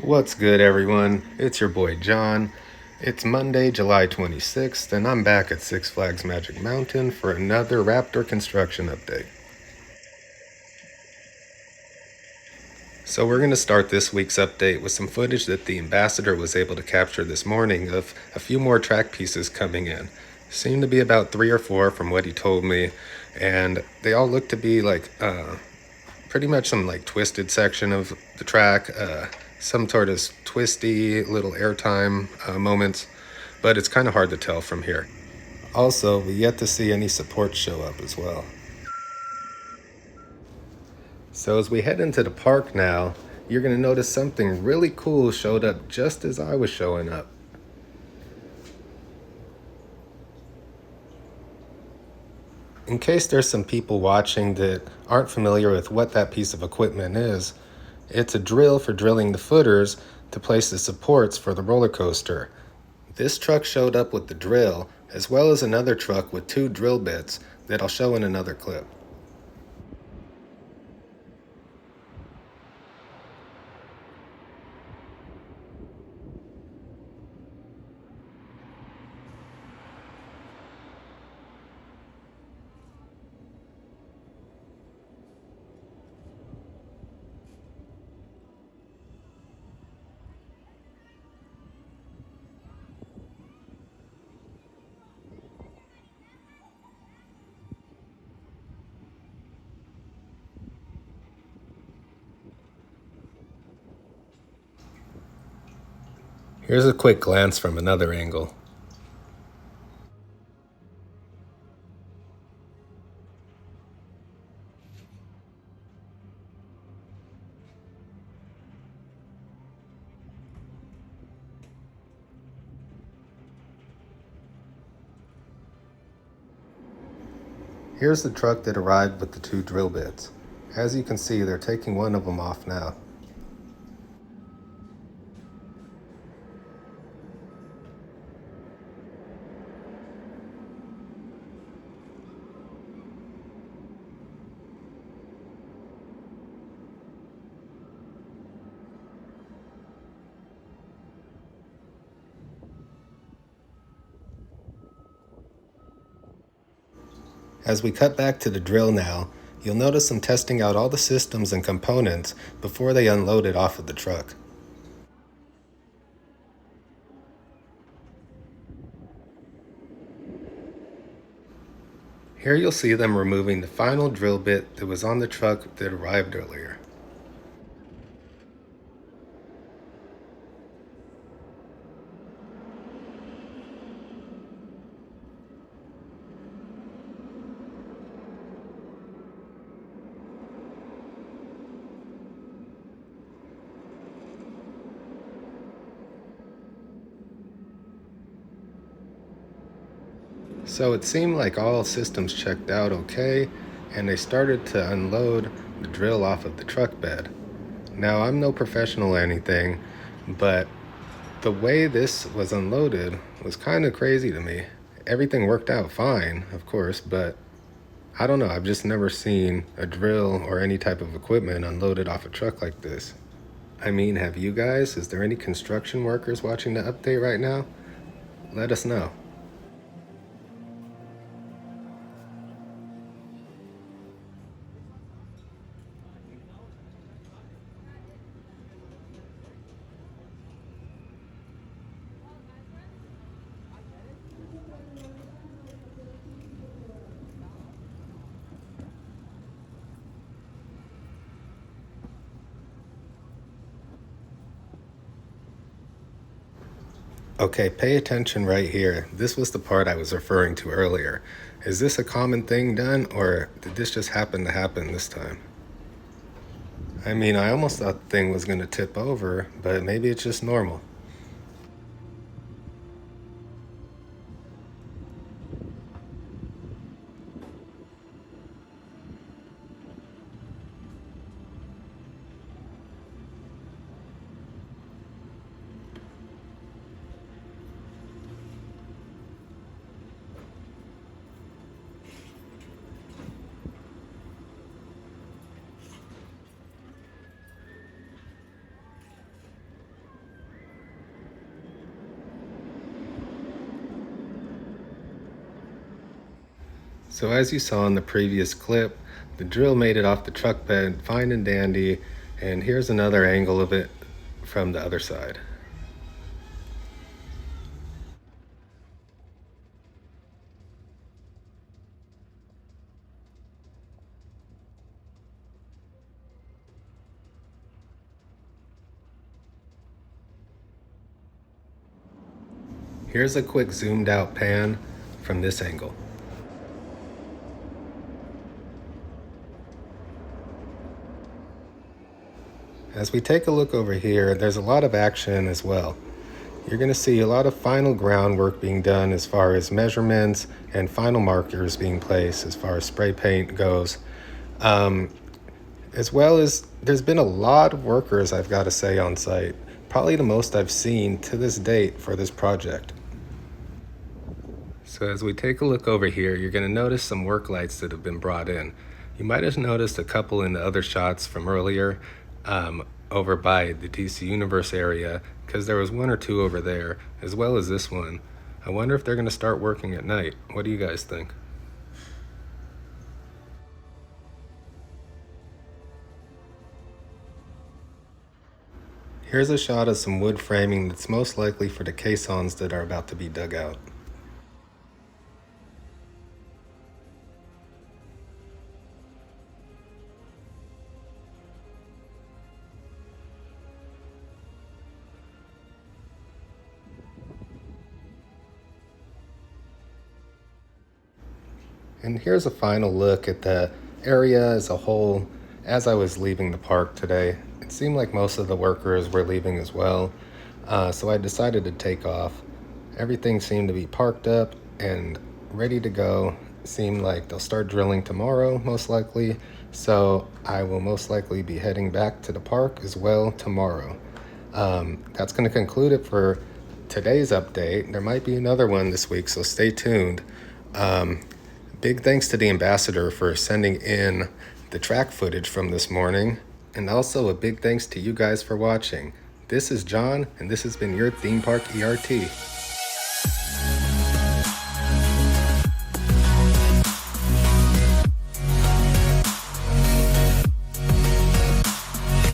What's good, everyone? It's your boy John. It's Monday, July 26th, and I'm back at Six Flags Magic Mountain for another Raptor construction update. So we're going to start this week's update with some footage that the ambassador was able to capture this morning of a few more track pieces coming in. Seemed to be about 3 or 4 from what he told me, and they all look to be like pretty much some like twisted section of the track, some sort of twisty little airtime moments, but it's kind of hard to tell from here. Also, we yet to see any support show up as well. So as we head into the park now, you're going to notice something really cool showed up just as I was showing up. In case there's some people watching that aren't familiar with what that piece of equipment is, it's a drill for drilling the footers to place the supports for the roller coaster. This truck showed up with the drill, as well as another truck with 2 drill bits that I'll show in another clip. Here's a quick glance from another angle. Here's the truck that arrived with the 2 drill bits. As you can see, they're taking one of them off now. As we cut back to the drill now, you'll notice them testing out all the systems and components before they unload it off of the truck. Here you'll see them removing the final drill bit that was on the truck that arrived earlier. So it seemed like all systems checked out okay, and they started to unload the drill off of the truck bed. Now, I'm no professional or anything, but the way this was unloaded was kind of crazy to me. Everything worked out fine, of course, but I don't know, I've just never seen a drill or any type of equipment unloaded off a truck like this. I mean, have you guys? Is there any construction workers watching the update right now? Let us know. Okay, pay attention right here. This was the part I was referring to earlier. Is this a common thing done, or did this just happen to happen this time? I mean, I almost thought the thing was going to tip over, but maybe it's just normal. So as you saw in the previous clip, the drill made it off the truck bed fine and dandy, and here's another angle of it from the other side. Here's a quick zoomed out pan from this angle. As we take a look over here, there's a lot of action as well. You're going to see a lot of final groundwork being done as far as measurements and final markers being placed as far as spray paint goes. As well as there's been a lot of workers, I've got to say, on site. Probably the most I've seen to this date for this project. So as we take a look over here, you're going to notice some work lights that have been brought in. You might have noticed a couple in the other shots from earlier over by the DC Universe area, because there was one or two over there, as well as this one. I wonder if they're going to start working at night. What do you guys think? Here's a shot of some wood framing that's most likely for the caissons that are about to be dug out. And here's a final look at the area as a whole. As I was leaving the park today, it seemed like most of the workers were leaving as well, so I decided to take off. Everything seemed to be parked up and ready to go. It seemed like they'll start drilling tomorrow, most likely, so I will most likely be heading back to the park as well tomorrow. That's going to conclude it for today's update. There might be another one this week, so stay tuned. Big thanks to the ambassador for sending in the track footage from this morning, and also a big thanks to you guys for watching. This is John, and this has been your Theme Park ERT.